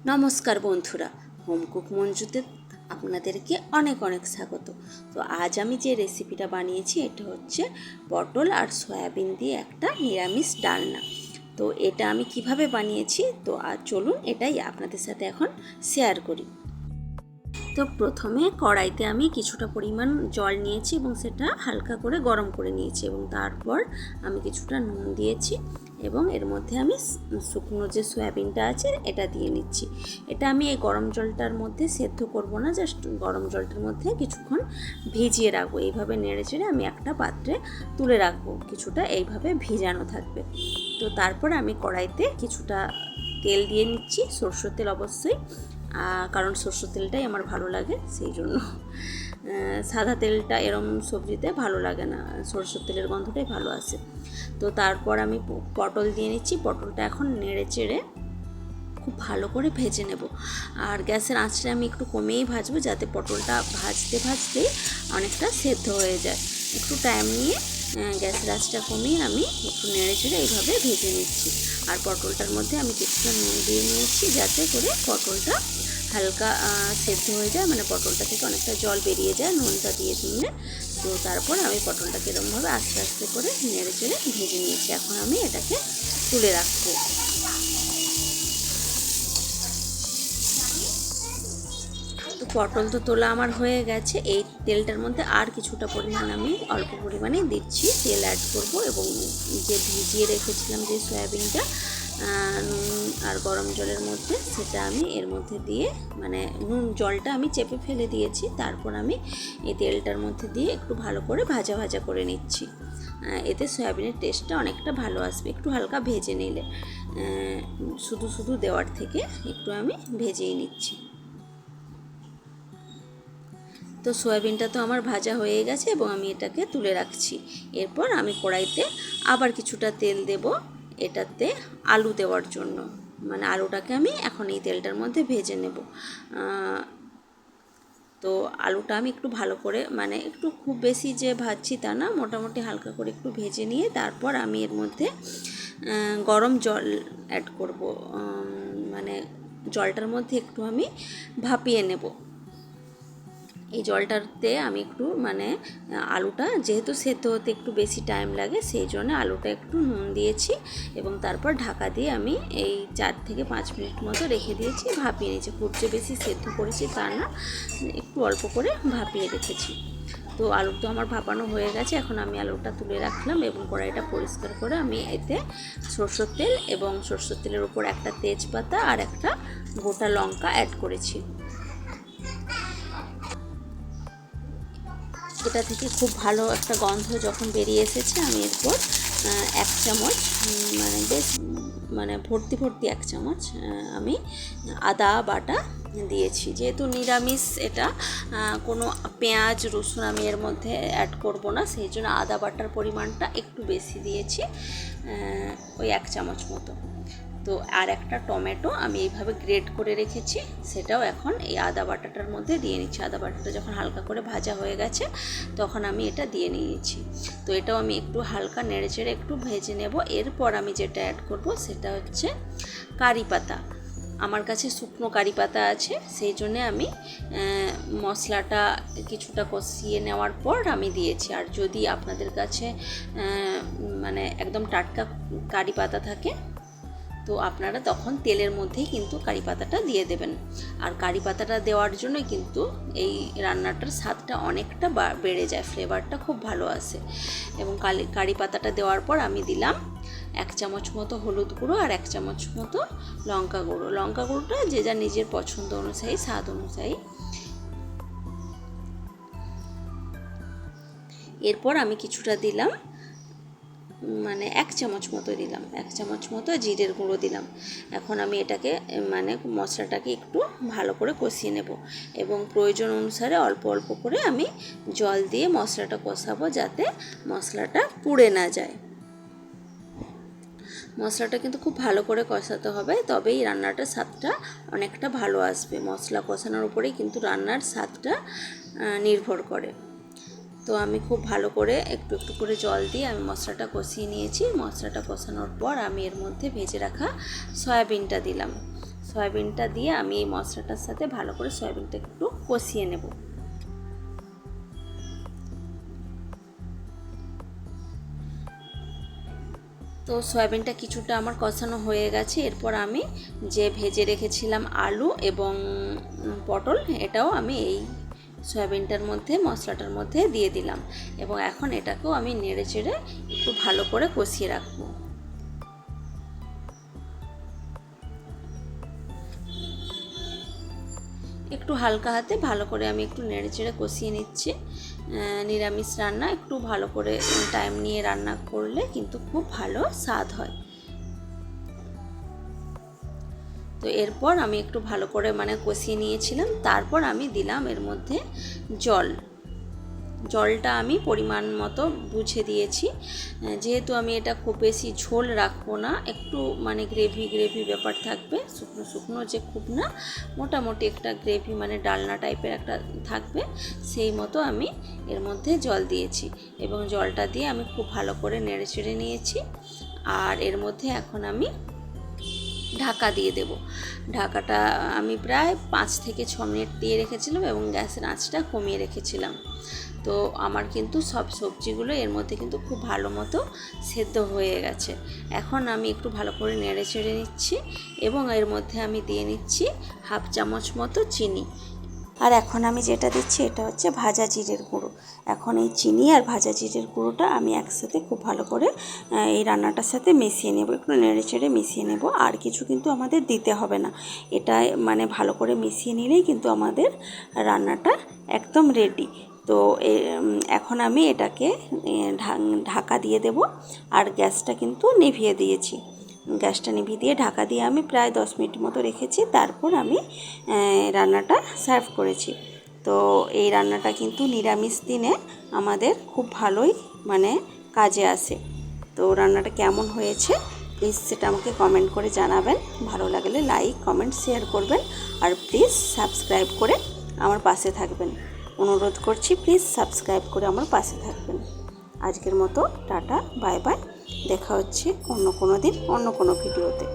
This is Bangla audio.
নমস্কার বন্ধুরা, হোম কুক মঞ্জুতে আপনাদেরকে অনেক অনেক স্বাগত। তো আজ আমি যে রেসিপিটা বানিয়েছি এটা হচ্ছে পটল আর সয়াবিন দিয়ে একটা নিরামিষ ডালনা। তো এটা আমি কিভাবে বানিয়েছি তো আজ চলুন এটাই আপনাদের সাথে এখন শেয়ার করি। তো প্রথমে কড়াইতে আমি কিছুটা পরিমাণ জল নিয়েছি এবং সেটা হালকা করে গরম করে নিয়েছি এবং তারপর আমি কিছুটা নুন দিয়েছি এবং এর মধ্যে আমি শুকনো যে সয়াবিনটা আছে এটা দিয়ে নিচ্ছি। এটা আমি এই গরম জলটার মধ্যে সেদ্ধ করব না, জাস্ট গরম জলটার মধ্যে কিছুক্ষণ ভিজিয়ে রাখবো। এইভাবে নেড়ে চেড়ে আমি একটা পাত্রে তুলে রাখবো, কিছুটা এইভাবে ভিজানো থাকবে। তো তারপর আমি কড়াইতে কিছুটা তেল দিয়ে নিচ্ছি, সরষের তেল অবশ্যই, কারণ সরষের তেলটাই আমার ভালো লাগে, সেই জন্য। সাদা তেলটা এরম সবজিতে ভালো লাগে না, সরষের তেলের গন্ধটাই ভালো আসে। তো তারপর আমি পটল দিয়ে নিচ্ছি। পটলটা এখন নেড়ে চেড়ে খুব ভালো করে ভেজে নেব। আর গ্যাসের আঁচটা আমি একটু কমেই ভাজবো, যাতে পটলটা ভাজতে ভাজতেই অনেকটা সেদ্ধ হয়ে যায়। একটু টাইম নিয়ে গ্যাসের আঁচটা কমিয়ে আমি একটু নেড়ে চেড়ে এইভাবে ভেজে নিচ্ছি। আর পটলটার মধ্যে আমি কিছুটা নুন দিয়ে নিয়েছি, যাতে করে পটলটা হালকা সেদ্ধ হয়ে যায়, মানে পটলটা থেকে অনেকটা জল বেরিয়ে যায় নুনটা দিয়ে দিলে। তো তারপর আমি পটলটাকে এরকমভাবে আস্তে আস্তে করে নেড়ে চেড়ে ভেজে নিয়েছি। এখন আমি এটাকে তুলে রাখবো। তো পটল তো তোলা আমার হয়ে গেছে। এই তেলটার মধ্যে আর কিছুটা পরিমাণ আমি অল্প পরিমাণে দিচ্ছি, তেল অ্যাড করব এবং যে ভিজিয়ে রেখেছিলাম যে সয়াবিনটা নুন আর গরম জলের মধ্যে, সেটা আমি এর মধ্যে দিয়ে, মানে নুন জলটা আমি চেপে ফেলে দিয়েছি, তারপর আমি এই তেলটার মধ্যে দিয়ে একটু ভালো করে ভাজা ভাজা করে নিচ্ছি। এতে সয়াবিনের টেস্টটা অনেকটা ভালো আসবে একটু হালকা ভেজে নিলে, শুধু শুধু দেওয়ার থেকে একটু আমি ভেজেই নিচ্ছি। তো সয়াবিনটা তো আমার ভাজা হয়ে গেছে এবং আমি এটাকে তুলে রাখছি। এরপর আমি কড়াইতে আবার কিছুটা তেল দেব এটাতে আলু দেওয়ার জন্য, মানে আলুটাকে আমি এখন এই তেলটার মধ্যে ভেজে নেব। তো আলুটা আমি একটু ভালো করে, মানে একটু খুব বেশি যে ভাজছি তা না, মোটামুটি হালকা করে একটু ভেজে নিয়ে তারপর আমি এর মধ্যে গরম জল অ্যাড করব। মানে জলটার মধ্যে একটু আমি ভাপিয়ে নেব। এই জলটাতে আমি একটু, মানে আলুটা যেহেতু সেদ্ধ হতে একটু বেশি টাইম লাগে, সেই জন্য আলুটা একটু নুন দিয়েছি এবং তারপর ঢাকা দিয়ে আমি এই 4 থেকে 5 মিনিট মতো রেখে দিয়েছি, ভাপিয়ে নিয়েছি। খুব যে বেশি সেদ্ধ করেছি তা না, একটু অল্প করে ভাপিয়ে রেখেছি। তো আলু তো আমার ভাপানো হয়ে গেছে, এখন আমি আলুটা তুলে রাখলাম এবং কড়াইটা পরিষ্কার করে আমি এতে সরষের তেল এবং সরষের তেলের উপর একটা তেজপাতা আর একটা গোটা লঙ্কা অ্যাড করেছি। এটা থেকে খুব ভালো একটা গন্ধ যখন বেরিয়ে এসেছে, আমি এরপর 1 চামচ, মানে বেশ, মানে ভর্তি ভর্তি 1 চামচ আমি আদা বাটা দিয়েছি। যেহেতু নিরামিষ এটা, কোনো পেঁয়াজ রসুন আমি এর মধ্যে অ্যাড করব না, সেই জন্য আদা বাটার পরিমাণটা একটু বেশি দিয়েছি, ওই 1 চামচ মতো। তো আর একটা টমেটো আমি এইভাবে গ্রেট করে রেখেছি, সেটাও এখন এই আদা বাটাটার মধ্যে দিয়ে নিচ্ছি। আদা বাটাটা যখন হালকা করে ভাজা হয়ে গেছে তখন আমি এটা দিয়ে নিয়েছি। তো এটাও আমি একটু হালকা নেড়ে চেড়ে একটু ভেজে নেব। এরপর আমি যেটা অ্যাড করব সেটা হচ্ছে কারি পাতা। আমার কাছে শুকনো কারি পাতা আছে, সেই জন্যে আমি মশলাটা কিছুটা কষিয়ে নেওয়ার পর আমি দিয়েছি। আর যদি আপনাদের কাছে মানে একদম টাটকা কারি পাতা থাকে, তো আপনারা তখন তেলের মধ্যেই কিন্তু কারি পাতাটা দিয়ে দেবেন। আর কারি পাতাটা দেওয়ার জন্যই কিন্তু এই রান্নাটার স্বাদটা অনেকটা বেড়ে যায়, ফ্লেভারটা খুব ভালো আসে। এবং কারি পাতাটা দেওয়ার পর আমি দিলাম 1 চামচ মতো হলুদ গুঁড়ো আর 1 চামচ মতো লঙ্কা গুঁড়ো। লঙ্কা গুঁড়োটা যে যার নিজের পছন্দ অনুযায়ী, স্বাদ অনুযায়ী। এরপর আমি কিছুটা দিলাম, মানে 1 চামচ মতো দিলাম, 1 চামচ মতো জিরের গুঁড়ো দিলাম। এখন আমি এটাকে, মানে মশলাটাকে একটু ভালো করে কষিয়ে নেব এবং প্রয়োজন অনুসারে অল্প অল্প করে আমি জল দিয়ে মশলাটা কষাবো, যাতে মশলাটা পুড়ে না যায়। মশলাটা কিন্তু খুব ভালো করে কষাতে হবে, তবেই রান্নাটার স্বাদটা অনেকটা ভালো আসবে। মশলা কষানোর উপরেই কিন্তু রান্নার স্বাদটা নির্ভর করে। তো আমি খুব ভালো করে একটু একটু করে জল দিয়ে আমি মশলাটা কষিয়ে নিয়েছি। মশলাটা কষানোর পর আমি এর মধ্যে ভেজে রাখা সয়াবিনটা দিলাম। সয়াবিনটা দিয়ে আমি এই মশলাটার সাথে ভালো করে সয়াবিনটা একটু কষিয়ে নেব। তো সয়াবিনটা কিছুটা আমার কষানো হয়ে গেছে। এরপর আমি যে ভেজে রেখেছিলাম আলু এবং পটল, এটাও আমি এই সয়াবিনটার মধ্যে, মশলাটার মধ্যে দিয়ে দিলাম এবং এখন এটাকেও আমি নেড়ে চেড়ে একটু ভালো করে কষিয়ে রাখবো। একটু হালকা হাতে ভালো করে আমি একটু নেড়ে চেড়ে কষিয়ে নিচ্ছি। নিরামিষ রান্না একটু ভালো করে টাইম নিয়ে রান্না করলে কিন্তু খুব ভালো স্বাদ হয়। তো এরপর আমি একটু ভালো করে কষিয়ে নিয়েছিলাম। তারপর আমি দিলাম এর মধ্যে জলটা আমি পরিমাণ মতো বুঝে দিয়েছি। যেহেতু আমি এটা খুব বেশি ঝোল রাখবো না, একটু গ্রেভি ব্যাপার থাকবে, শুকনো শুকনো যে খুব না, মোটামুটি একটা গ্রেভি ডালনা টাইপের একটা থাকবে, সেই মতো আমি এর মধ্যে জল দিয়েছি এবং জলটা দিয়ে আমি খুব ভালো করে নেড়ে চেড়ে নিয়েছি। আর এর মধ্যে এখন আমি ঢাকা দিয়ে দেব। ঢাকাটা আমি প্রায় 5 থেকে 6 মিনিট দিয়ে রেখেছিলাম এবং গ্যাসের আঁচটা কমিয়ে রেখেছিলাম। তো আমার কিন্তু সব সবজিগুলো এর মধ্যে কিন্তু খুব ভালো মতো সেদ্ধ হয়ে গেছে। এখন আমি একটু ভালো করে নেড়ে চেড়ে নিচ্ছি এবং এর মধ্যে আমি দিয়ে নিচ্ছি 1/2 চামচ মতো চিনি। আর এখন আমি যেটা দিচ্ছি এটা হচ্ছে ভাজা জিরের গুঁড়ো। এখন এই চিনি আর ভাজা জিরের গুঁড়োটা আমি একসাথে খুব ভালো করে এই রান্নাটার সাথে মিশিয়ে নেব, একটু নেড়ে চেড়ে মিশিয়ে নেব। আর কিছু কিন্তু আমাদের দিতে হবে না, এটা ভালো করে মিশিয়ে নিলেই কিন্তু আমাদের রান্নাটা একদম রেডি। তো এখন আমি এটাকে ঢাকা দিয়ে দেব আর গ্যাসটা কিন্তু নিভিয়ে দিয়েছি। গ্যাসটা নিভিয়ে দিয়ে ঢাকা দিয়ে আমি প্রায় 10 মিনিট মতো রেখেছি। তারপর আমি রান্নাটা সার্ভ করেছি। তো এই রান্নাটা কিন্তু নিরামিষ দিনে আমাদের খুব ভালোই কাজে আসে। তো রান্নাটা কেমন হয়েছে প্লিজ সেটা আমাকে কমেন্ট করে জানাবেন। ভালো লাগলে লাইক, কমেন্ট, শেয়ার করবেন আর প্লিজ সাবস্ক্রাইব করে আমার পাশে থাকবেন। অনুরোধ করছি প্লিজ সাবস্ক্রাইব করে আমার পাশে থাকবেন। আজকের মতো টাটা, বাই বাই। দেখা হচ্ছে অন্য কোনো দিন অন্য কোনো ভিডিওতে।